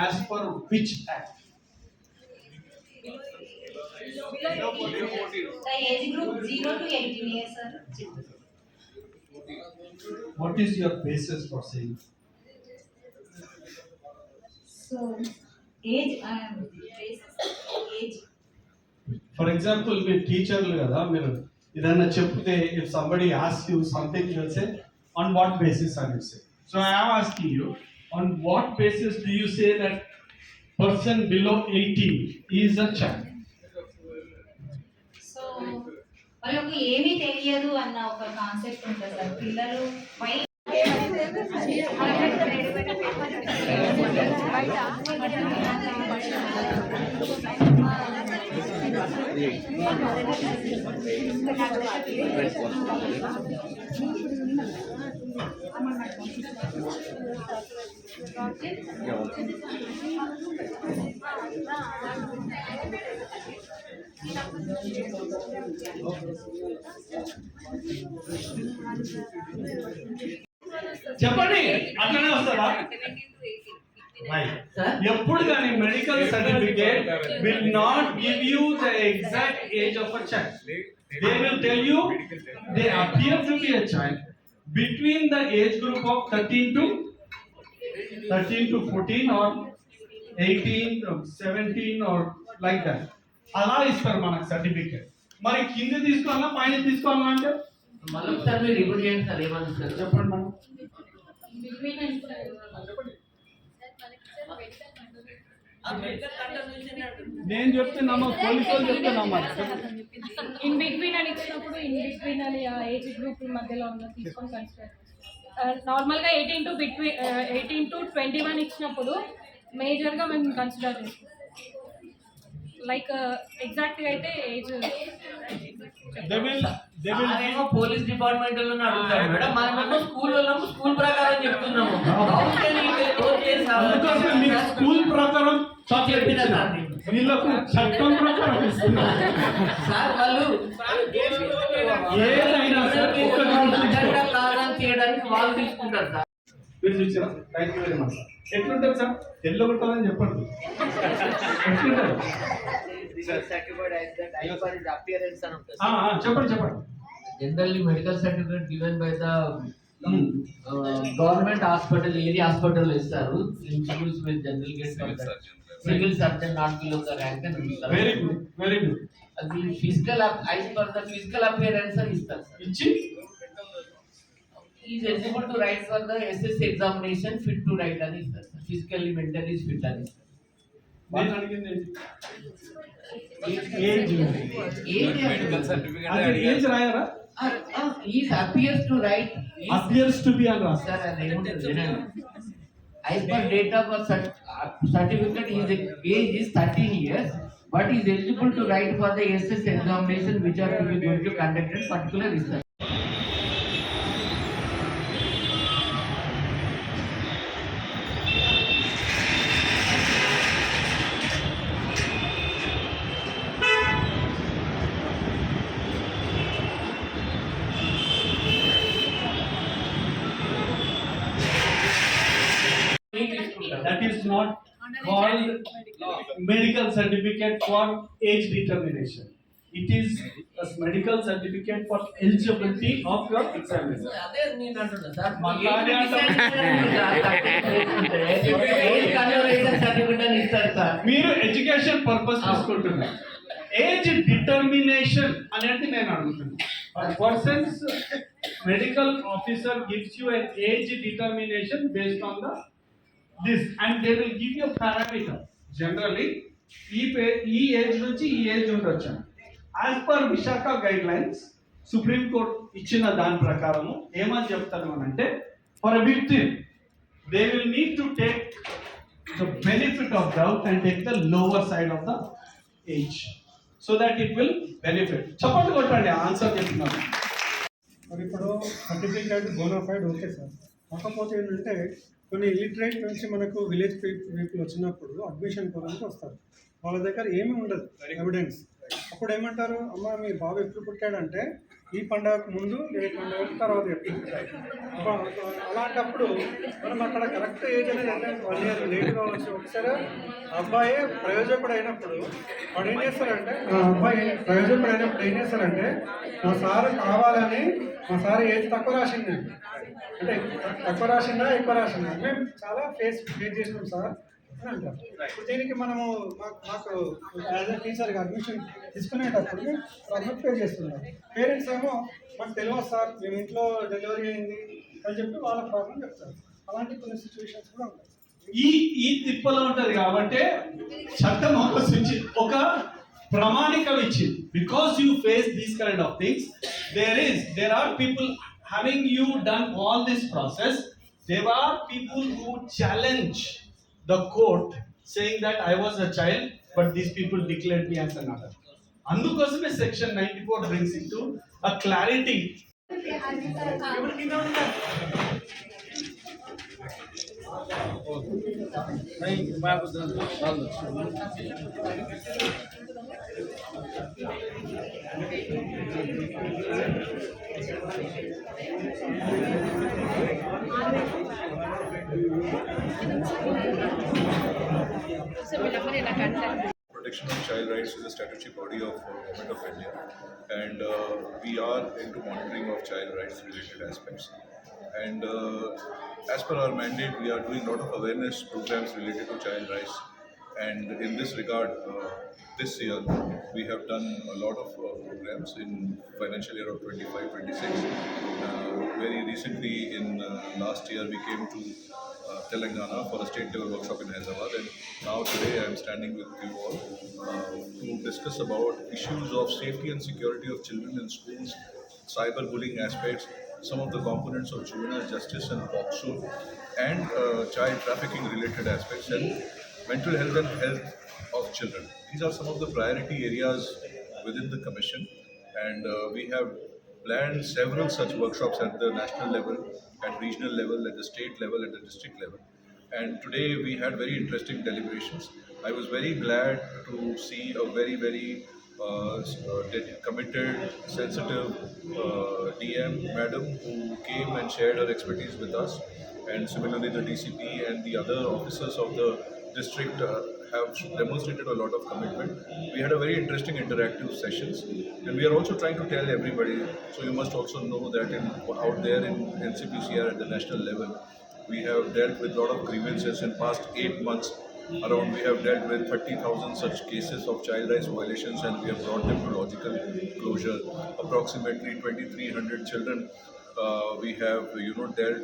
as per which act? The age group 0 to 18 years, sir. What is your basis for saying? So, age, basis, age. For example, with teacherలు కదా మీరు ఏదైనా చెప్తే if somebody asks you something you will say on what basis are you say. So I am asking you, on what basis do you say that person below 18 is a child? So వాళ్ళకు ఏమీ తెలియదు అన్న ఒక concept ఉంటుంది sir. పిల్లలు చెప్పండి, అట్లనే వస్తారా? ఎప్పుడు కానీ medical certificate will not give you the exact age of a child. They will tell you they appear to be a child between the age group of 13 to 14 or 18 or 17 or like that. అలా ఇస్తారు మనకు certificate. మరి కింద తీసుకోవాలా పైన తీసుకోవాలా అంటే మళ్ళొకసారి మీరు రిపోర్ట్ చేయండి సార్. ఏమన్నా చెప్పండి మనం. నేను చెప్తున్నామా పోలీసు వాళ్ళు చెప్తున్నామా? ఇన్ బిట్వీన్ అని ఇచ్చినప్పుడు ఇన్ బిట్వీన్ అని ఏజ్ గ్రూప్ మధ్యలో ఉన్న తీసుకొని కన్సిడర్. నార్మల్గా 18 to 21 ఇచ్చినప్పుడు మేజర్గా మేము కన్సిడర్ చేస్తాం. లైక్ ఎగ్జాక్ట్గా అయితే ఏజ్ పోలీస్ డిపార్ట్మెంట్ లో అడుగుతారు మేడం, మనమేమో స్కూల్ వాళ్ళము స్కూల్ ప్రకారం చెప్తున్నాము. స్కూల్ ప్రకారం చెప్పిన వీళ్ళకు చట్టం ప్రకారం సార్ వాళ్ళు ఏదైనా కారణం చేయడానికి వాళ్ళు తీసుకుంటారు సార్. మీరు చూసారా? Thank you very much. ఎట్లుంటుంది సార్? ఎల్లో కొట్టాలని చెప్పండి. ఎట్లుంటుంది చెప్పండి చెప్పండి. Generally, medical certificate given by the government hospital, area hospital ఇస్తారు. In schools with general get civil surgeon not below the rank and ఇస్తారు. Very good, very good. అది physical as per the physical appearance అని ఇస్తారు. ఇచ్చి he is eligible to write for the SS examination, fit to write అని ఇస్తారు. Physically, mentally fit అని ఇస్తారు. నేను అడిగింది age రాయరా? He appears to write. Appears to be అని Sir, as per date of birth certificate, his age is 13 years, but he is eligible to write for the SS examination which are to be going to conduct in particular research. That is not called medical certificate for age determination. It is a medical certificate for eligibility of your examination. మీరు education purpose తీసుకుంటున్నారు. Age determination అనేది నేను అడుగుతున్నాను. Persons medical officer gives you an age determination based on the this and they will give you a parameter. Generally ఈ age నుంచి ఈ age ఉండొచ్చు. As per Visakha guide lines supreme court ఇచ్చిన దాని ప్రకారము ఏమని చెప్తాను అంటే for a victim they will need to take the benefit of doubt and take the lower side of the age so that it will benefit. చెప్పండి కొట్టండి answer చెప్తున్నాను. మరి ఇప్పుడు సర్టిఫికేట్ బోనాఫైడ్ ఓకే సార్, కాకపోతే ఏంటంటే కొన్ని ఇలిటరేట్ నుంచి మనకు విలేజ్ పీపుల్ వచ్చినప్పుడు అడ్మిషన్ కోరడానికి వస్తారు. వాళ్ళ దగ్గర ఏమీ ఉండదు ఎవిడెన్స్. అప్పుడు ఏమంటారు, అమ్మ మీ బాబు ఎప్పుడు పుట్టాడంటే ఈ పండగకు ముందు ఏ పండగకు తర్వాత చెప్తారు. అలాంటప్పుడు మనం అక్కడ కరెక్ట్ ఏజ్ అనేది 1 year లేట్ కావచ్చు. ఒకసారి అబ్బాయి ప్రయోజకుడు అయినప్పుడు వాడు ఏం చేస్తారంటే, ఆ అబ్బాయి ప్రయోజకుడు అయినప్పుడు ఏం చేస్తారంటే, మా సార్ కావాలని మా సార్ ఏజ్ తక్కువ రాసింది అంటే తక్కువ రాసిందా ఎక్కువ రాసిందా మేము చాలా ఫేస్ చేసినాం సార్ అని అంటారు. ఇప్పుడు దీనికి మనము మాకు యాజ్ అ టీచర్గా అడ్మిషన్ తీసుకునేటప్పుడు ప్రాబ్లమ్ పే చేస్తున్నారు. పేరెంట్స్ ఏమో మాకు తెలియదు సార్ మేము ఇంట్లో డెలివరీ అయింది అని చెప్పి వాళ్ళ ప్రాబ్లం చెప్తారు. అలాంటి కొన్ని సిచ్యువేషన్స్ కూడా ఉంటాయి. ఈ తిప్పలో ఉంటది కాబట్టి చట్టం ఒక ప్రామాణికం ఇచ్చింది. Because you face these kind of things, there are people having you done all this process, there are people who challenge the court saying that I was a child but these people declared me as another. అందుకోసమే section 94 brings into a clarity. Protection of child rights is a statutory body of Government of India, and we are into monitoring of child rights related aspects. And as per our mandate, we are doing a lot of awareness programs related to child rights. And in this regard, this year we have done a lot of programs in financial year of 25-26. Very recently, in last year, we came to Telangana for a state level workshop in Hyderabad, and now today I am standing with you all to discuss about issues of safety and security of children in schools, cyberbullying aspects, some of the components of juvenile justice and POCSO, and child trafficking related aspects, and mental health and health of children. These are some of the priority areas within the Commission, and we have planned several such workshops at the national level, at regional level, at the state level, at the district level. And today we had very interesting deliberations. I was very glad to see a very committed, sensitive DM madam who came and shared her expertise with us. And similarly, the DCP and the other officers of the district have demonstrated a lot of commitment. We had a very interesting interactive sessions, and we are also trying to tell everybody, so you must also know that out there in NCPCR at the national level, we have dealt with a lot of grievances in past 8 months. Around we have dealt with 30,000 such cases of child rights violations, and we have brought them to logical closure. Approximately 2,300 children we have dealt